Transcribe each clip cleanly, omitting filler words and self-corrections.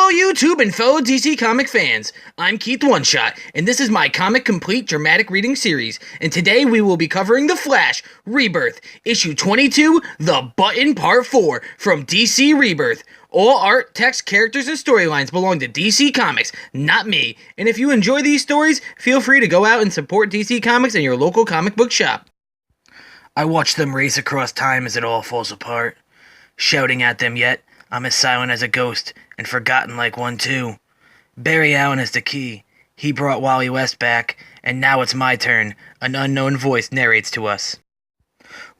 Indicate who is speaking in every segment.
Speaker 1: Hello YouTube and fellow DC comic fans, I'm Keith One Shot, and this is my Comic Complete dramatic reading series, and today we will be covering The Flash Rebirth, issue 22, The Button Part 4, from DC Rebirth. All art, text, characters, and storylines belong to DC Comics, not me, and if you enjoy these stories, feel free to go out and support DC Comics in your local comic book shop. I watch them race across time as it all falls apart. Shouting at them yet, I'm as silent as a ghost, and forgotten like one too. Barry Allen is the key. He brought Wally West back, and now it's my turn. An unknown voice narrates to us.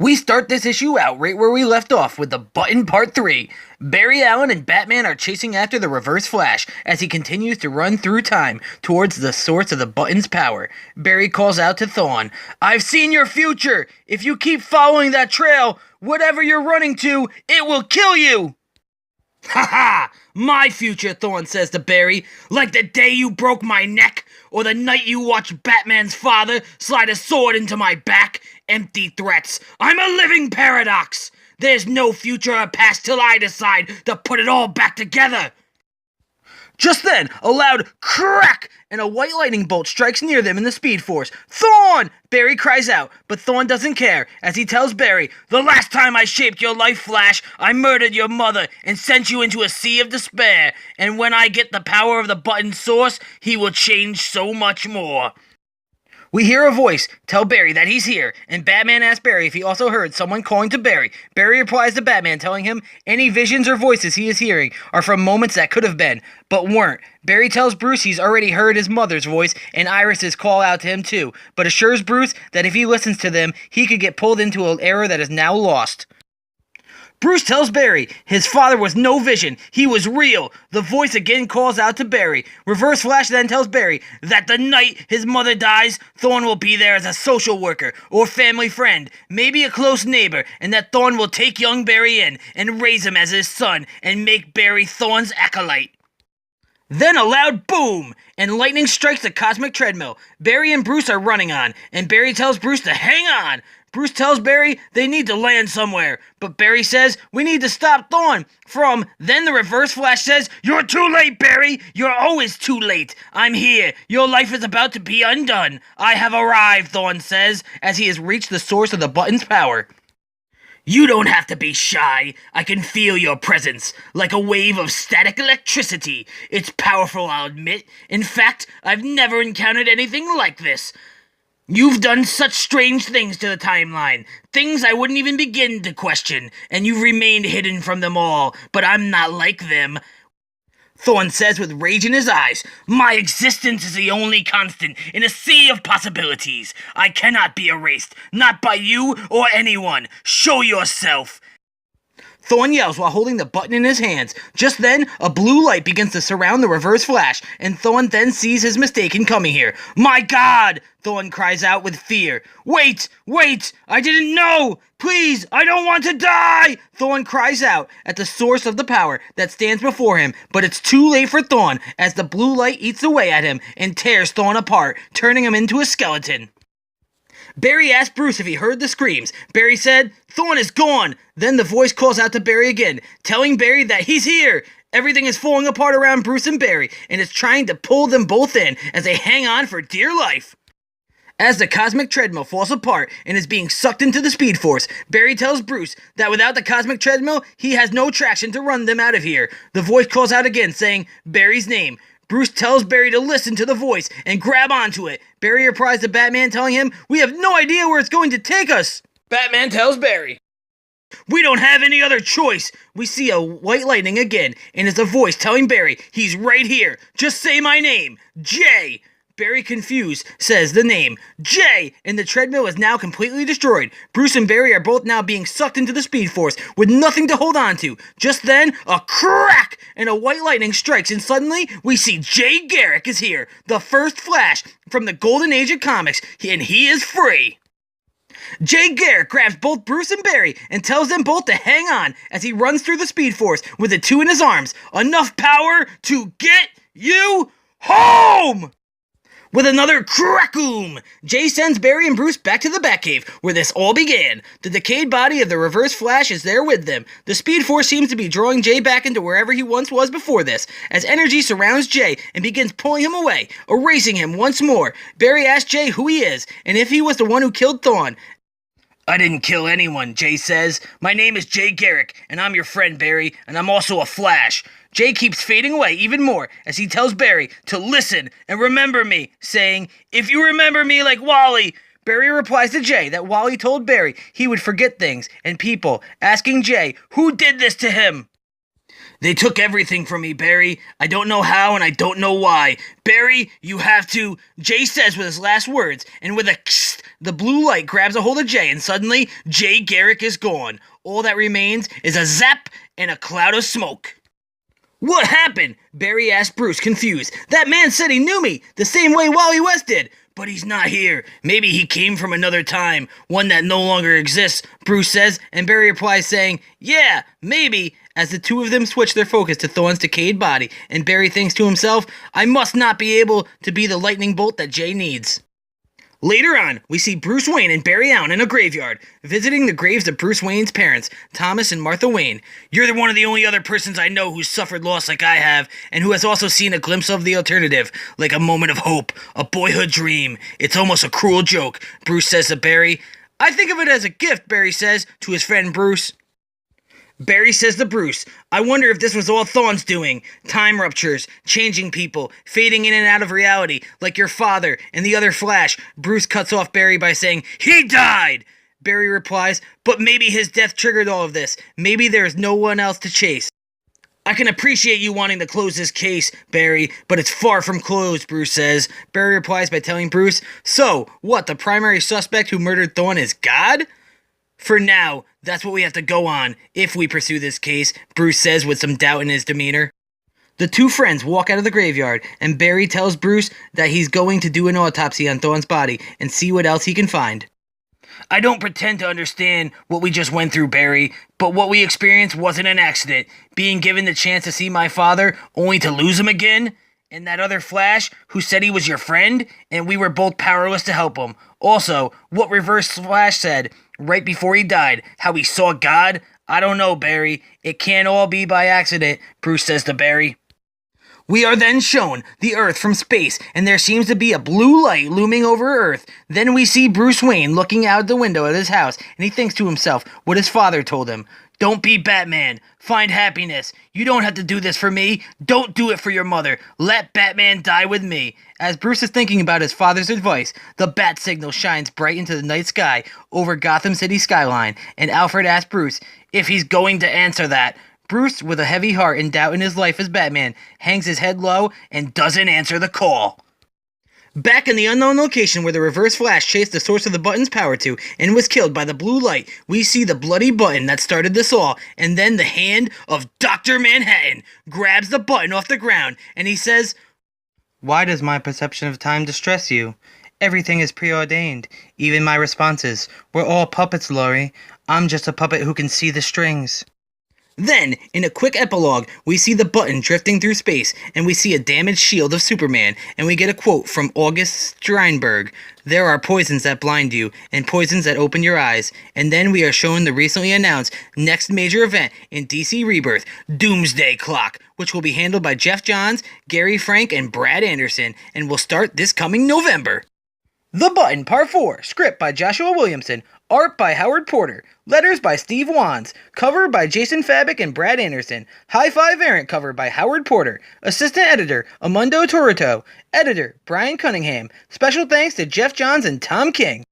Speaker 1: We start this issue out right where we left off with The Button Part 3. Barry Allen and Batman are chasing after the Reverse Flash as he continues to run through time towards the source of the Button's power. Barry calls out to Thawne, "I've seen your future! If you keep following that trail, whatever you're running to, it will kill you!" "Ha ha! My future," Thawne says to Barry, "like the day you broke my neck, or the night you watched Batman's father slide a sword into my back. Empty threats. I'm a living paradox. There's no future or past till I decide to put it all back together." Just then, a loud crack and a white lightning bolt strikes near them in the Speed Force. "Thawne!" Barry cries out, but Thawne doesn't care as he tells Barry, "The last time I shaped your life, Flash, I murdered your mother and sent you into a sea of despair. And when I get the power of the Button's source, he will change so much more." We hear a voice tell Barry that he's here, and Batman asks Barry if he also heard someone calling to Barry. Barry replies to Batman, telling him any visions or voices he is hearing are from moments that could have been, but weren't. Barry tells Bruce he's already heard his mother's voice and Iris's call out to him too, but assures Bruce that if he listens to them, he could get pulled into an era that is now lost. Bruce tells Barry his father was no vision, he was real. The voice again calls out to Barry. Reverse Flash then tells Barry that the night his mother dies, Thawne will be there as a social worker or family friend, maybe a close neighbor, and that Thawne will take young Barry in and raise him as his son and make Barry Thawne's acolyte. Then a loud boom, and lightning strikes the cosmic treadmill Barry and Bruce are running on, and Barry tells Bruce to hang on. Bruce tells Barry they need to land somewhere, but Barry says we need to stop Thawne from. Then the Reverse Flash says, "You're too late, Barry! You're always too late! I'm here! Your life is about to be undone! I have arrived," Thawne says, as he has reached the source of the Button's power. "You don't have to be shy. I can feel your presence, like a wave of static electricity. It's powerful, I'll admit. In fact, I've never encountered anything like this. You've done such strange things to the timeline, things I wouldn't even begin to question, and you've remained hidden from them all, but I'm not like them," Thawne says with rage in his eyes. "My existence is the only constant in a sea of possibilities. I cannot be erased, not by you or anyone. Show yourself." Thawne yells while holding the button in his hands. Just then, a blue light begins to surround the Reverse Flash, and Thawne then sees his mistake in coming here. "My God!" Thawne cries out with fear. Wait! I didn't know! Please, I don't want to die!" Thawne cries out at the source of the power that stands before him, but it's too late for Thawne as the blue light eats away at him and tears Thawne apart, turning him into a skeleton. Barry asked Bruce if he heard the screams. Barry said, "Thawne is gone." Then the voice calls out to Barry again, telling Barry that he's here. Everything is falling apart around Bruce and Barry, and it's trying to pull them both in as they hang on for dear life. As the cosmic treadmill falls apart and is being sucked into the Speed Force, Barry tells Bruce that without the cosmic treadmill, he has no traction to run them out of here. The voice calls out again, saying Barry's name. Bruce tells Barry to listen to the voice and grab onto it. Barry replies to Batman, telling him, "We have no idea where it's going to take us." Batman tells Barry, "We don't have any other choice." We see a white lightning again, and it's a voice telling Barry, "He's right here. Just say my name, Jay." Barry, confused, says the name, Jay, and the treadmill is now completely destroyed. Bruce and Barry are both now being sucked into the Speed Force with nothing to hold on to. Just then, a crack, and a white lightning strikes, and suddenly, we see Jay Garrick is here, the first Flash from the Golden Age of comics, and he is free. Jay Garrick grabs both Bruce and Barry and tells them both to hang on as he runs through the Speed Force with the two in his arms. Enough power to get you home! With another crackoom, Jay sends Barry and Bruce back to the Batcave, where this all began. The decayed body of the Reverse Flash is there with them. The Speed Force seems to be drawing Jay back into wherever he once was before this, as energy surrounds Jay and begins pulling him away, erasing him once more. Barry asks Jay who he is, and if he was the one who killed Thawne. "I didn't kill anyone," Jay says. "My name is Jay Garrick, and I'm your friend, Barry, and I'm also a Flash." Jay keeps fading away even more as he tells Barry to listen and remember me, saying, "If you remember me like Wally." Barry replies to Jay that Wally told Barry he would forget things and people, asking Jay who did this to him. "They took everything from me, Barry. I don't know how and I don't know why. Barry, you have to," Jay says with his last words, and with a kst, the blue light grabs a hold of Jay, and suddenly Jay Garrick is gone. All that remains is a zap and a cloud of smoke. "What happened?" Barry asked Bruce, confused. "That man said he knew me, the same way Wally West did. But he's not here. Maybe he came from another time, one that no longer exists," Bruce says, and Barry replies saying, "Yeah, maybe," as the two of them switch their focus to Thawne's decayed body, and Barry thinks to himself, "I must not be able to be the lightning bolt that Jay needs." Later on, we see Bruce Wayne and Barry Allen in a graveyard, visiting the graves of Bruce Wayne's parents, Thomas and Martha Wayne. "You're one of the only other persons I know who's suffered loss like I have, and who has also seen a glimpse of the alternative, like a moment of hope, a boyhood dream. It's almost a cruel joke," Bruce says to Barry. "I think of it as a gift," Barry says to his friend Bruce. Barry says to Bruce, "I wonder if this was all Thawne's doing. Time ruptures, changing people, fading in and out of reality, like your father and the other Flash." Bruce cuts off Barry by saying, "He died!" Barry replies, "But maybe his death triggered all of this. Maybe there is no one else to chase." "I can appreciate you wanting to close this case, Barry, but it's far from closed," Bruce says. Barry replies by telling Bruce, "So, what, the primary suspect who murdered Thawne is God?" "For now, that's what we have to go on, if we pursue this case," Bruce says with some doubt in his demeanor. The two friends walk out of the graveyard, and Barry tells Bruce that he's going to do an autopsy on Thawne's body and see what else he can find. "I don't pretend to understand what we just went through, Barry, but what we experienced wasn't an accident. Being given the chance to see my father, only to lose him again? And that other Flash who said he was your friend, and we were both powerless to help him. Also, what Reverse Flash said right before he died, how he saw God? I don't know, Barry. It can't all be by accident," Bruce says to Barry. We are then shown the Earth from space, and there seems to be a blue light looming over Earth. Then we see Bruce Wayne looking out the window of his house, and he thinks to himself what his father told him. "Don't be Batman. Find happiness. You don't have to do this for me. Don't do it for your mother. Let Batman die with me." As Bruce is thinking about his father's advice, the bat signal shines bright into the night sky over Gotham City skyline, and Alfred asks Bruce if he's going to answer that. Bruce, with a heavy heart and doubt in his life as Batman, hangs his head low and doesn't answer the call. Back in the unknown location where the Reverse Flash chased the source of the button's power to and was killed by the blue light, we see the bloody button that started this all, and then the hand of Dr. Manhattan grabs the button off the ground, and he says, "Why does my perception of time distress you? Everything is preordained, even my responses. We're all puppets, Laurie. I'm just a puppet who can see the strings." Then, in a quick epilogue, we see the button drifting through space, and we see a damaged shield of Superman, and we get a quote from August Strindberg. "There are poisons that blind you, and poisons that open your eyes." And then we are shown the recently announced next major event in DC Rebirth, Doomsday Clock, which will be handled by Jeff Johns, Gary Frank, and Brad Anderson, and will start this coming November. The Button, Part 4, script by Joshua Williamson, art by Howard Porter, letters by Steve Wands, cover by Jason Fabic and Brad Anderson, Hi-Fi variant cover by Howard Porter, assistant editor Amundo Toronto, editor Brian Cunningham, special thanks to Jeff Johns and Tom King.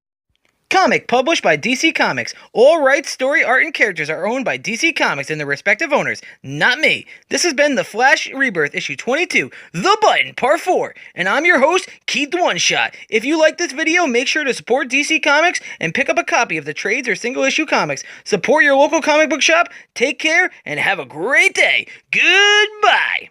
Speaker 1: Comic published by DC Comics. All rights, story, art, and characters are owned by DC Comics and their respective owners, not me. This has been the Flash Rebirth issue 22, The Button, Part 4, and I'm your host, Keith One Shot. If you like this video, make sure to support DC Comics and pick up a copy of the trades or single issue comics. Support your local comic book shop, take care, and have a great day. Goodbye!